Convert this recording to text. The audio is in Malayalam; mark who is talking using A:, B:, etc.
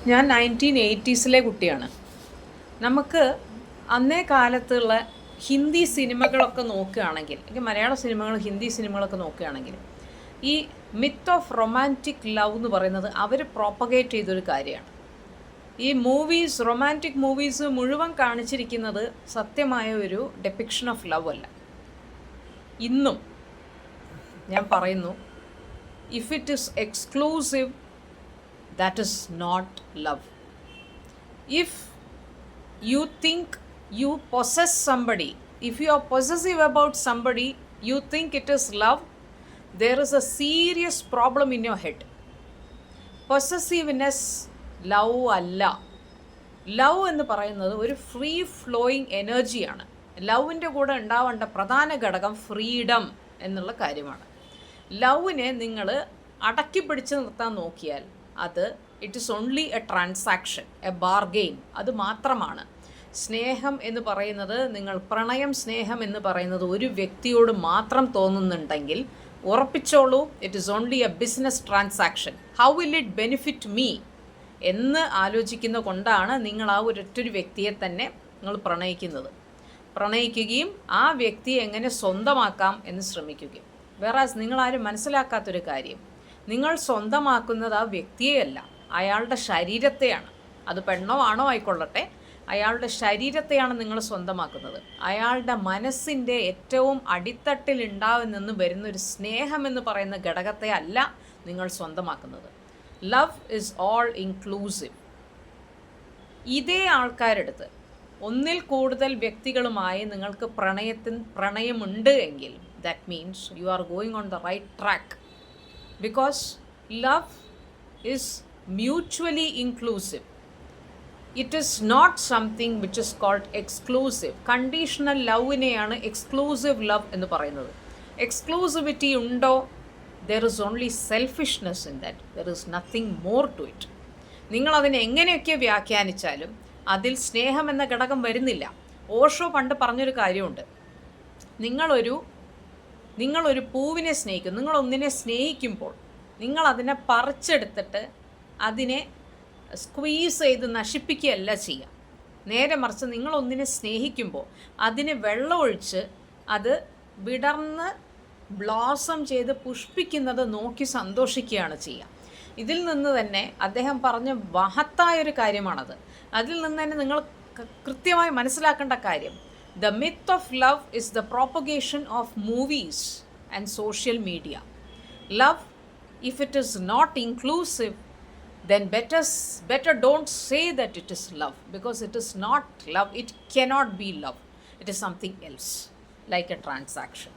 A: ഞാൻ 1980s കുട്ടിയാണ്. നമുക്ക് അന്നേ കാലത്തുള്ള ഹിന്ദി സിനിമകളൊക്കെ നോക്കുകയാണെങ്കിൽ, അല്ലെങ്കിൽ മലയാള സിനിമകൾ ഹിന്ദി സിനിമകളൊക്കെ നോക്കുകയാണെങ്കിൽ, ഈ മിത്ത് ഓഫ് റൊമാൻറ്റിക് ലവ് എന്ന് പറയുന്നത് അവർ പ്രോപ്പഗേറ്റ് ചെയ്തൊരു കാര്യമാണ്. ഈ റൊമാൻറ്റിക് മൂവീസ് മുഴുവൻ കാണിച്ചിരിക്കുന്നത് സത്യമായ ഒരു ഡെപ്പിക്ഷൻ ഓഫ് ലവ് അല്ല. ഇന്നും ഞാൻ പറയുന്നു, if it is exclusive, that is not love. If you think you possess somebody, if you are possessive about somebody, you think it is love, there is a serious problem in your head. Possessiveness love അല്ല. ലവ് എന്ന് പറയുന്നത് ഒരു ഫ്രീ ഫ്ലോയിങ് എനർജിയാണ്. ലവിൻ്റെ കൂടെ ഉണ്ടാവേണ്ട പ്രധാന ഘടകം ഫ്രീഡം എന്നുള്ള കാര്യമാണ്. ലവിനെ നിങ്ങൾ അടക്കി പിടിച്ച് നിർത്താൻ നോക്കിയാൽ അത് it is only A transaction, A bargain. അത് മാത്രമാണ്. സ്നേഹം എന്ന് പറയുന്നത്, സ്നേഹം എന്ന് പറയുന്നത് ഒരു വ്യക്തിയോട് മാത്രം തോന്നുന്നുണ്ടെങ്കിൽ ഉറപ്പിച്ചോളൂ, it is only a business transaction. How will it benefit me എന്ന് ആലോചിക്കുന്ന കൊണ്ടാണ് നിങ്ങൾ ആ ഒരൊറ്റൊരു വ്യക്തിയെ തന്നെ നിങ്ങൾ പ്രണയിക്കുകയും ആ വ്യക്തിയെ എങ്ങനെ സ്വന്തമാക്കാം എന്ന് ശ്രമിക്കുകയും. വേറാസ് നിങ്ങളാരും മനസ്സിലാക്കാത്തൊരു കാര്യം, നിങ്ങൾ സ്വന്തമാക്കുന്നത് ആ വ്യക്തിയെയല്ല, അയാളുടെ ശരീരത്തെയാണ്. അത് പെണ്ണോ ആണോ ആയിക്കൊള്ളട്ടെ, അയാളുടെ ശരീരത്തെയാണ് നിങ്ങൾ സ്വന്തമാക്കുന്നത്. അയാളുടെ മനസ്സിൻ്റെ ഏറ്റവും അടിത്തട്ടിൽ ഉണ്ടാവുന്നെന്ന് വരുന്നൊരു സ്നേഹം എന്ന് പറയുന്ന ഘടകത്തെ അല്ല നിങ്ങൾ സ്വന്തമാക്കുന്നത്. Love is all inclusive. ഇതേ ആൾക്കാരെടുത്ത് ഒന്നിൽ കൂടുതൽ വ്യക്തികളുമായി നിങ്ങൾക്ക് പ്രണയമുണ്ട് എങ്കിൽ that means you are going on the right track. Because love is mutually inclusive. It is not something which is called exclusive. Conditional loveനെയാണ് exclusive love എന്ന് പറയുന്നത്. Exclusivity ഉണ്ടോ, there is only selfishness in that. There is nothing more to it. നിങ്ങളതിനെ എങ്ങനെയൊക്കെ വ്യാഖ്യാനിച്ചാലും അതിൽ സ്നേഹം എന്ന ഘടകം വരുന്നില്ല. ഓഷോ പണ്ട് പറഞ്ഞൊരു കാര്യമുണ്ട്, നിങ്ങളൊരു പൂവിനെ സ്നേഹിക്കും. നിങ്ങളൊന്നിനെ സ്നേഹിക്കുമ്പോൾ നിങ്ങളതിനെ പറിച്ചെടുത്തിട്ട് അതിനെ സ്ക്വീസ് ചെയ്ത് നശിപ്പിക്കുകയല്ല ചെയ്യുക. നേരെ മറിച്ച് നിങ്ങളൊന്നിനെ സ്നേഹിക്കുമ്പോൾ അതിനെ വെള്ളമൊഴിച്ച് അത് വിടർന്ന് ബ്ലോസം ചെയ്ത് പുഷ്പിക്കുന്നത് നോക്കി സന്തോഷിക്കുകയാണ് ചെയ്യുക. ഇതിൽ നിന്ന് തന്നെ അദ്ദേഹം പറഞ്ഞ മഹത്തായൊരു കാര്യമാണത്. അതിൽ നിന്ന് തന്നെ നിങ്ങൾ കൃത്യമായി മനസ്സിലാക്കേണ്ട കാര്യം, the myth of love is the propagation of movies and social media. Love, if it is not inclusive, then better don't say that it is love, because it is not love. It cannot be love. It is something else, like a transaction.